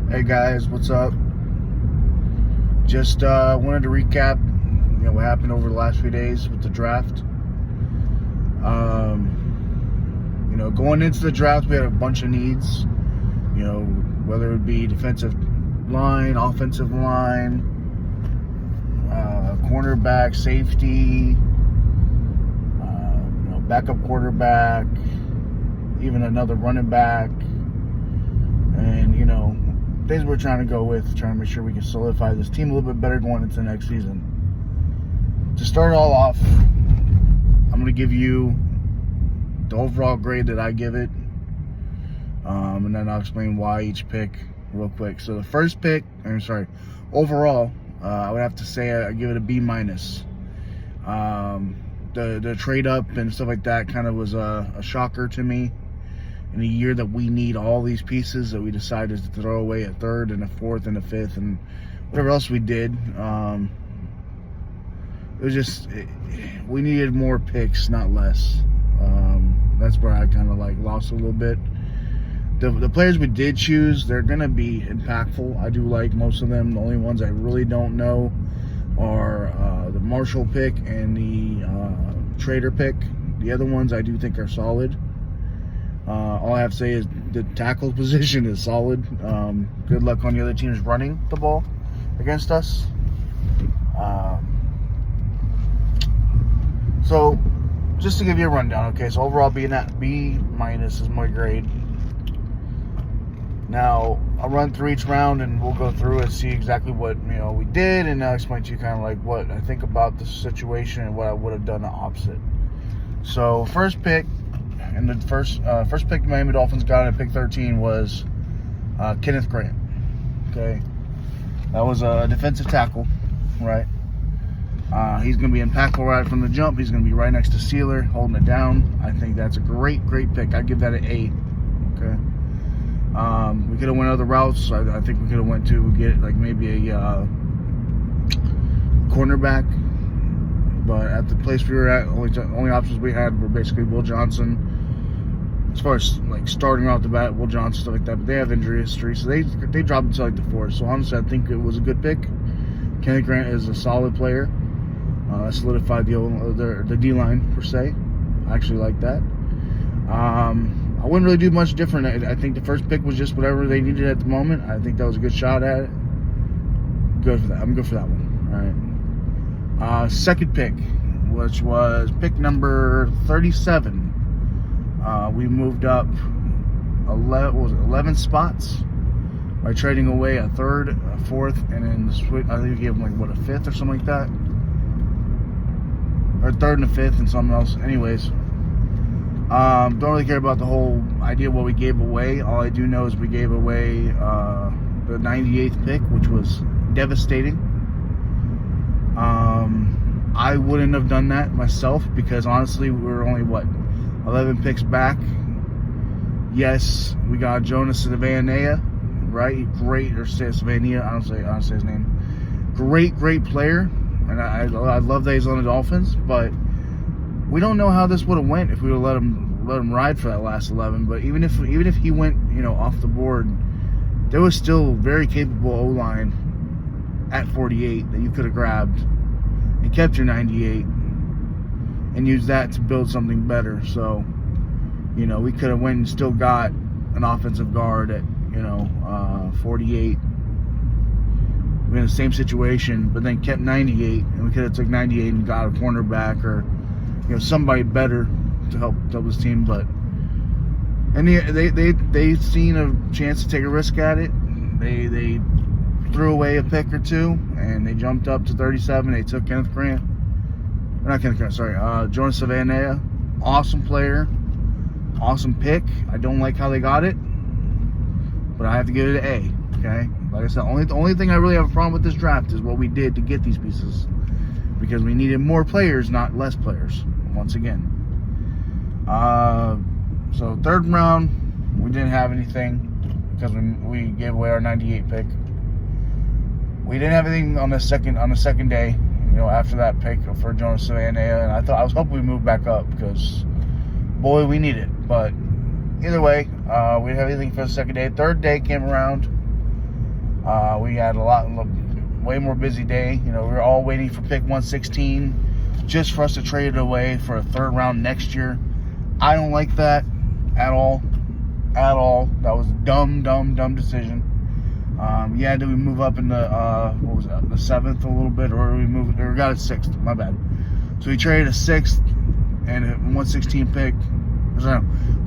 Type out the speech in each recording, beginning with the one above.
Hey guys, what's up? Just wanted to recap, what happened over the last few days with the draft. Going into the draft, we had a bunch of needs. Whether it be defensive line, offensive line, cornerback, safety, backup quarterback, even another running back, and things we're trying to go with, trying to make sure we can solidify this team a little bit better going into the next season. To start it all off, I'm going to give you the overall grade that I give it, and then I'll explain why each pick real quick. So the first pick, overall, I would have to say I give it a B minus. The trade up and stuff like that kind of was a shocker to me. In a year that we need all these pieces, that we decided to throw away a third and a fourth and a fifth and whatever else we did. It was just, we needed more picks, not less. That's where I kind of lost a little bit. The players we did choose, they're going to be impactful. I do like most of them. The only ones I really don't know are the Marshall pick and the Trader pick. The other ones I do think are solid. All I have to say is the tackle position is solid. Good luck on the other teams running the ball against us. So, just to give you a rundown, okay? So overall, being at B minus is my grade. Now, I'll run through each round and we'll go through and see exactly what we did, and I'll explain to you kind of what I think about the situation and what I would have done the opposite. So, first pick. And the first pick the Miami Dolphins got at pick 13 was Kenneth Grant. Okay, that was a defensive tackle, right? He's going to be impactful right from the jump. He's going to be right next to Sealer, holding it down. I think that's a great pick. I'd give that an A. Okay. We could have went other routes. I think we could have went to get maybe a cornerback. But at the place we were at, only options we had were basically Will Johnson. As far as starting off the bat, Will Johnson, stuff like that, but they have injury history, so they dropped into the fourth. So honestly, I think it was a good pick. Kenneth Grant is a solid player. Solidified the D line per se. I actually like that. I wouldn't really do much different. I think the first pick was just whatever they needed at the moment. I think that was a good shot at it. Good for that. I'm good for that one. All right. Second pick, which was pick number 37. We moved up 11 spots by trading away a third, a fourth, and then I think we gave them a fifth or something like that, or a third and a fifth and something else. Anyways, don't really care about the whole idea of what we gave away. All I do know is we gave away the 98th pick, which was devastating. I wouldn't have done that myself because honestly, we were only 11 picks back. Yes, we got Jonas Savaiinaea, right? Great, or Savaiinaea. I don't say his name. Great player, and I love that he's on the Dolphins. But we don't know how this would have went if we would have let him ride for that last 11. But even if he went off the board, there was still very capable O-line at 48 that you could have grabbed and kept your 98. And use that to build something better. So, we could have went and still got an offensive guard at, 48. We're in the same situation, but then kept 98, and we could have took 98 and got a cornerback or, somebody better to help this team. But they seen a chance to take a risk at it. They threw away a pick or two, and they jumped up to 37. They took Kenneth Grant. Not Kenneth Grant, sorry. Jonas Savaiinaea, awesome player, awesome pick. I don't like how they got it, but I have to give it an A. Okay, like I said, the only thing I really have a problem with this draft is what we did to get these pieces, because we needed more players, not less players. Once again, so third round we didn't have anything because we gave away our 98 pick. We didn't have anything on the second day. After that pick for Jonas Savaiinaea, and I was hoping we moved back up because, boy, we need it. But either way, we didn't have anything for the second day. Third day came around. We had way more busy day. You know, we were all waiting for pick 116 just for us to trade it away for a third round next year. I don't like that at all. At all. That was a dumb decision. Yeah, did we move up in the what was that, the 7th a little bit, or we got a 6th? My bad. So we traded a 6th and a 116 pick.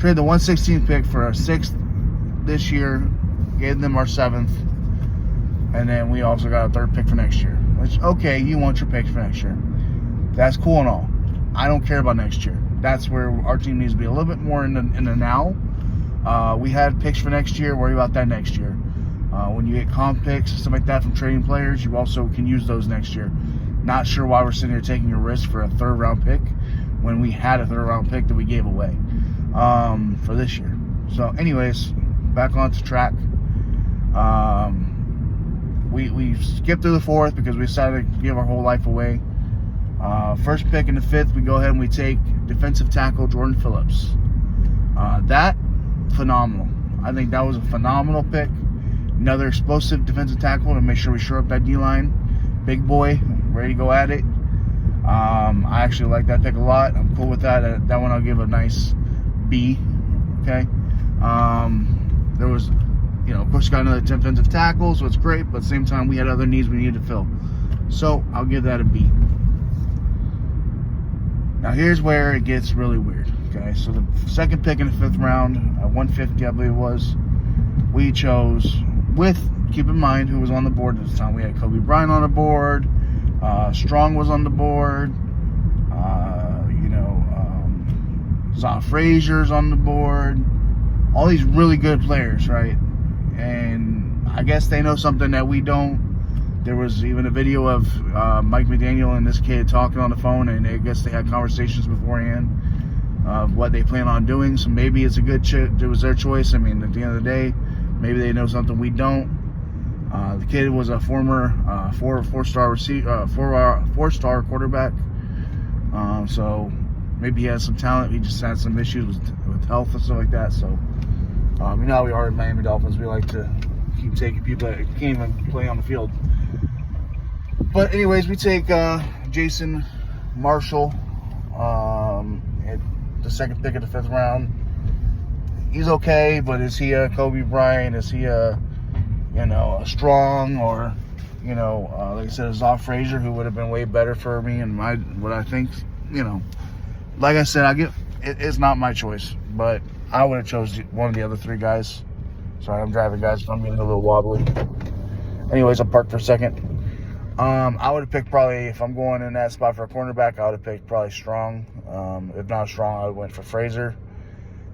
Traded the 116 pick for a 6th this year. Gave them our 7th, and then we also got a 3rd pick for next year. Which, okay, you want your picks for next year. That's cool and all. I don't care about next year. That's where our team needs to be a little bit more in the now. We had picks for next year. Worry about that next year. When you get comp picks, stuff like that from trading players, you also can use those next year. Not sure why we're sitting here taking a risk for a 3rd round pick when we had a 3rd round pick that we gave away for this year. So anyways, back onto track. We skipped through the 4th because we decided to give our whole life away. First pick in the 5th, we go ahead and we take defensive tackle Jordan Phillips. That, phenomenal. I think that was a phenomenal pick. Another explosive defensive tackle to make sure we shore up that D-line. Big boy, ready to go at it. I actually like that pick a lot. I'm cool with that. That one I'll give a nice B. Okay. There was, you know, of course, got another defensive tackle, so it's great. But at the same time, we had other needs we needed to fill. So I'll give that a B. Now here's where it gets really weird. Okay, so the 2nd pick in the 5th round, 150, I believe it was, we chose with, keep in mind who was on the board at the time. We had Kobe Bryant on the board, Strong was on the board, Zon Frazier's on the board, all these really good players, right? And I guess they know something that we don't. There was even a video of Mike McDaniel and this kid talking on the phone, and I guess they had conversations beforehand of what they plan on doing. So maybe it's a good it was their choice. I mean, at the end of the day, maybe they know something we don't. The kid was a former four-star quarterback. So maybe he has some talent. He just had some issues with health and stuff like that. So you know how we are in Miami Dolphins. We like to keep taking people that can't even play on the field. But anyways, we take Jason Marshall at the 2nd pick of the 5th round. He's okay, but is he a Kobe Bryant? Is he a a Strong, or like I said, a Zon Frazier, who would have been way better for me and what I think. Like I said, it's not my choice, but I would have chose one of the other 3 guys. Sorry, I'm driving, guys, so I'm getting a little wobbly. Anyways, I'll park for a second. I would have picked probably, if I'm going in that spot for a cornerback, I would have picked probably Strong. If not Strong, I would have went for Frazier.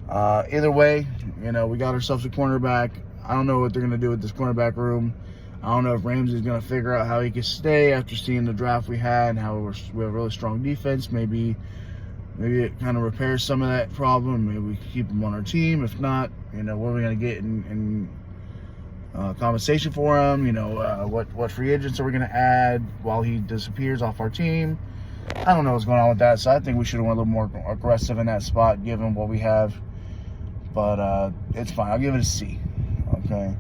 Either way, we got ourselves a cornerback. I don't know what they're going to do with this cornerback room. I don't know if Ramsey's going to figure out how he can stay after seeing the draft we had and how we have a really strong defense. Maybe it kind of repairs some of that problem. Maybe we can keep him on our team. If not, what are we going to get in compensation for him? What free agents are we going to add while he disappears off our team? I don't know what's going on with that. So I think we should have went a little more aggressive in that spot, given what we have. But it's fine. I'll give it a C. Okay.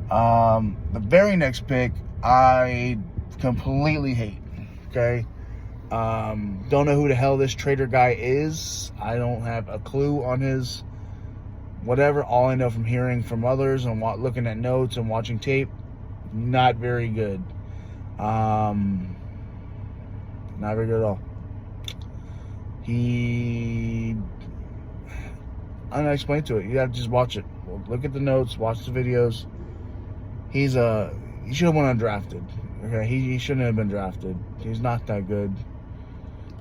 The very next pick, I completely hate. Okay. Don't know who the hell this trader guy is. I don't have a clue on his whatever. All I know from hearing from others and looking at notes and watching tape, not very good. Not very good at all. I'm not explaining to it. You have to just watch it. Look at the notes, watch the videos. He should have went undrafted. Okay, he shouldn't have been drafted. He's not that good.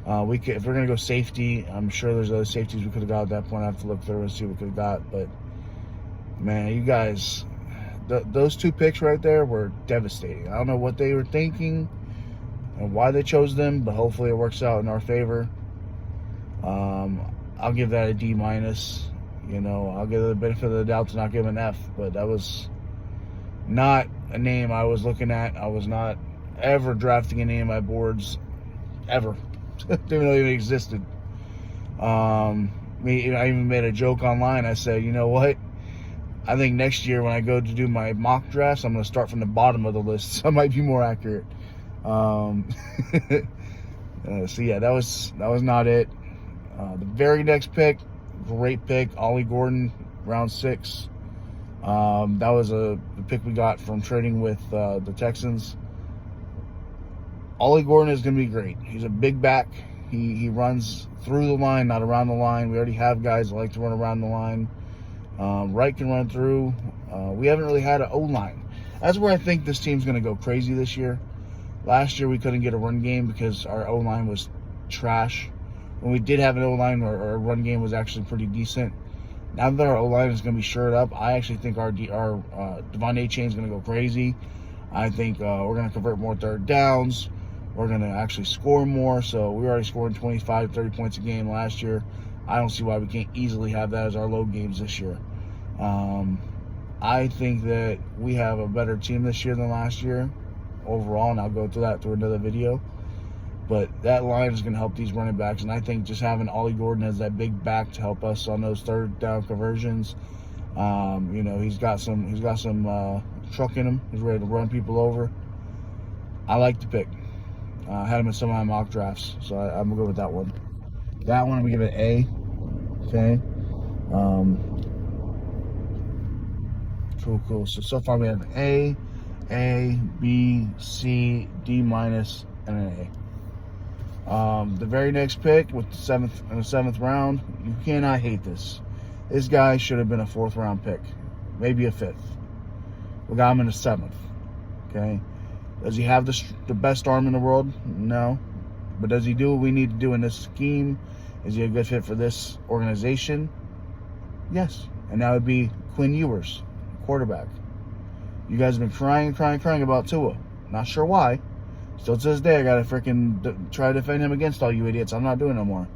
If we're gonna go safety, I'm sure there's other safeties we could have got at that point. I have to look through and see what we could have got. But man, you guys, those 2 picks right there were devastating. I don't know what they were thinking and why they chose them, but hopefully it works out in our favor. I'll give that a D-. I'll give it the benefit of the doubt to not give an F, but that was not a name I was looking at. I was not ever drafting any of my boards, ever. Didn't know it even existed. I even made a joke online. I said, you know what? I think next year when I go to do my mock drafts, I'm going to start from the bottom of the list, so I might be more accurate. So yeah, that was not it. The very next pick, great pick, Ollie Gordon, round 6. That was the pick we got from trading with the Texans. Ollie Gordon is going to be great. He's a big back. He runs through the line, not around the line. We already have guys that like to run around the line. Wright can run through. We haven't really had an O-line. That's where I think this team's going to go crazy this year. Last year we couldn't get a run game because our O-line was trash. When we did have an O-line, our run game was actually pretty decent. Now that our O-line is going to be shored up, I actually think our Devon Achane is going to go crazy. I think we're going to convert more third downs. We're going to actually score more. So we already scored 25, 30 points a game last year. I don't see why we can't easily have that as our load games this year. I think that we have a better team this year than last year overall, and I'll go through that through another video. But that line is going to help these running backs, and I think just having Ollie Gordon as that big back to help us on those third down conversions. You know, he's got some truck in him. He's ready to run people over. I like the pick. I had him in some of my mock drafts, so I'm gonna go with that one. That one I'm gonna give it A. Okay. Cool. So far we have A, B, C, D minus, and an A. The very next pick with the seventh round, you cannot hate this. This guy should have been a 4th round pick, maybe a 5th. We got him in the 7th. Okay. Does he have the best arm in the world? No. But does he do what we need to do in this scheme? Is he a good fit for this organization? Yes. And that would be Quinn Ewers, quarterback. You guys have been crying about Tua. Not sure why. Still to this day, I gotta freaking try to defend him against all you idiots. I'm not doing no more.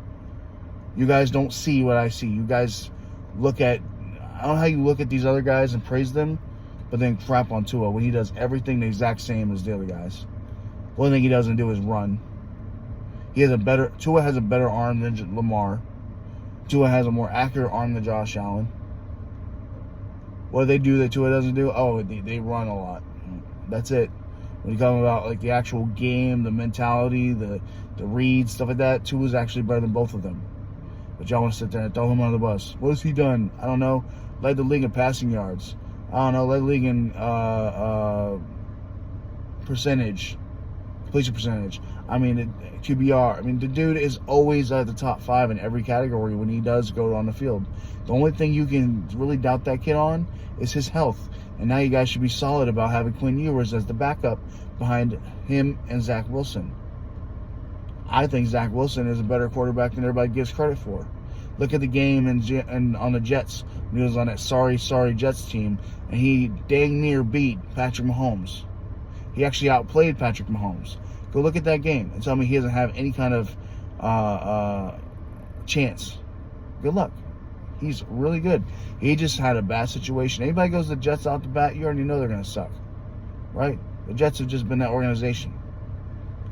You guys don't see what I see. You guys look at, I don't know how you look at these other guys and praise them, but then crap on Tua when he does everything the exact same as the other guys. The only thing he doesn't do is run. Tua has a better arm than Lamar. Tua has a more accurate arm than Josh Allen. What do they do that Tua doesn't do? Oh, they run a lot. That's it. When you talk about like the actual game, the mentality, the reads, stuff like that, Tua's actually better than both of them. But y'all want to sit there and throw him under the bus. What has he done? I don't know. Led the league in passing yards. I don't know. Led the league in completion percentage. I mean, QBR. I mean, the dude is always at the top 5 in every category when he does go on the field. The only thing you can really doubt that kid on is his health. And now you guys should be solid about having Quinn Ewers as the backup behind him and Zach Wilson. I think Zach Wilson is a better quarterback than everybody gives credit for. Look at the game and on the Jets when he was on that sorry Jets team, and he dang near beat Patrick Mahomes. He actually outplayed Patrick Mahomes. Go look at that game and tell me he doesn't have any kind of chance. Good luck. He's really good. He just had a bad situation. Anybody goes to the Jets out the bat, you already know they're going to suck. Right? The Jets have just been that organization.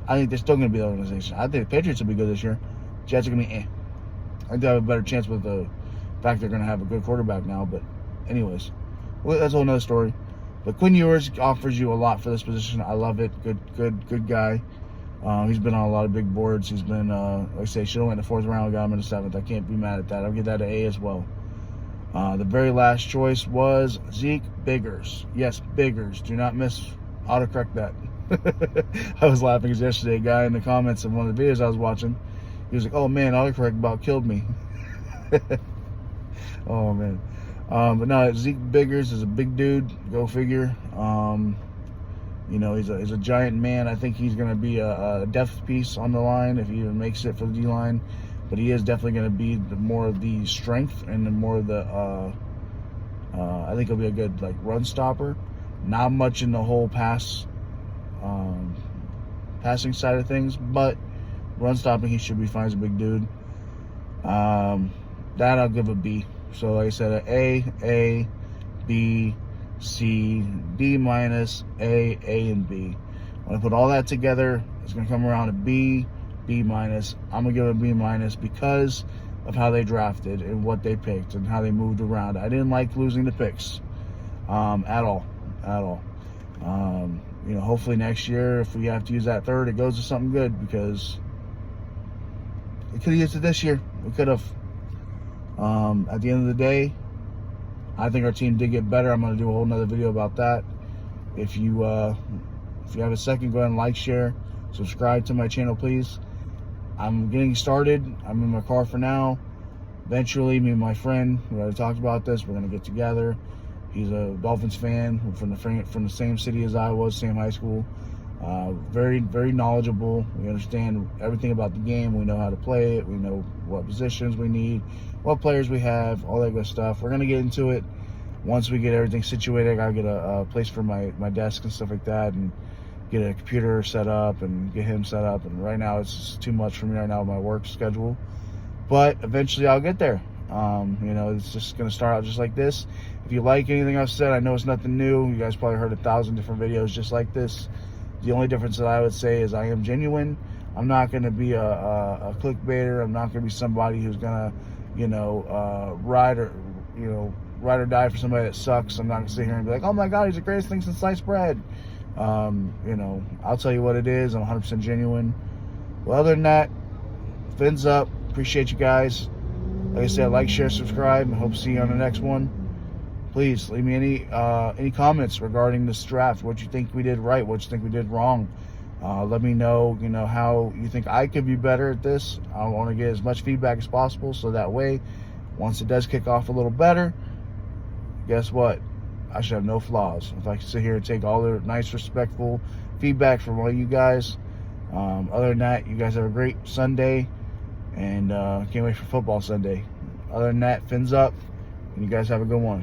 I think they're still going to be that organization. I think the Patriots will be good this year. Jets are going to be I think they have a better chance with the fact they're going to have a good quarterback now. But anyways, that's a whole nother story. But Quinn Ewers offers you a lot for this position. I love it. Good guy. He's been on a lot of big boards. He's been, like I say, should have went in the 4th round. We got him in the 7th. I can't be mad at that. I'll give that an A as well. The very last choice was Zeke Biggers. Yes, Biggers. Do not autocorrect that. I was laughing because yesterday a guy in the comments of one of the videos I was watching, he was like, "Oh man, autocorrect about killed me." Oh man. But no, Zeke Biggers is a big dude. Go figure. You know, he's a giant man. I think he's going to be a depth piece on the line if he even makes it for the D-line. But he is definitely going to be more of the strength and the more of the, I think he'll be a good like run stopper. Not much in the whole passing side of things, but run stopping he should be fine as a big dude. That I'll give a B. So like I said, A, B, C, D minus, A, and B. When I put all that together, it's going to come around to B, B minus. I'm going to give it a B minus because of how they drafted and what they picked and how they moved around. I didn't like losing the picks. at all. You know, hopefully next year, if we have to use that third, it goes to something good, because we could have used it this year. We could have. At the end of the day, I think our team did get better. I'm going to do a whole nother video about that. If you have a second, go ahead and like, share, subscribe to my channel, please. I'm getting started. I'm in my car for now. Eventually, me and my friend, we already talked about this, we're going to get together. He's a Dolphins fan from the same city as I was, same high school. Very, very knowledgeable. We understand everything about the game. We know how to play it. We know what positions we need, what players we have, all that good stuff. We're going to get into it once we get everything situated. I got to get a place for my desk and stuff like that, and get a computer set up and get him set up. And right now it's just too much for me right now with my work schedule. But eventually I'll get there. You know, it's just going to start out just like this. If you like anything I've said, I know it's nothing new. You guys probably heard 1,000 different videos just like this. The only difference that I would say is I am genuine. I'm not going to be a clickbaiter. I'm not going to be somebody who's going to, you know, ride or die for somebody that sucks. I'm not going to sit here and be like, oh my God, he's the greatest thing since sliced bread. You know, I'll tell you what it is. I'm 100% genuine. Well, other than that, fins up. Appreciate you guys. Like I said, like, share, subscribe, and hope to see you on the next one. Please leave me any comments regarding this draft. What you think we did right, what you think we did wrong. Let me know, you know, how you think I could be better at this. I want to get as much feedback as possible, so that way, once it does kick off a little better, guess what? I should have no flaws. If I can sit here and take all the nice, respectful feedback from all you guys. Other than that, you guys have a great Sunday, and can't wait for football Sunday. Other than that, fins up, and you guys have a good one.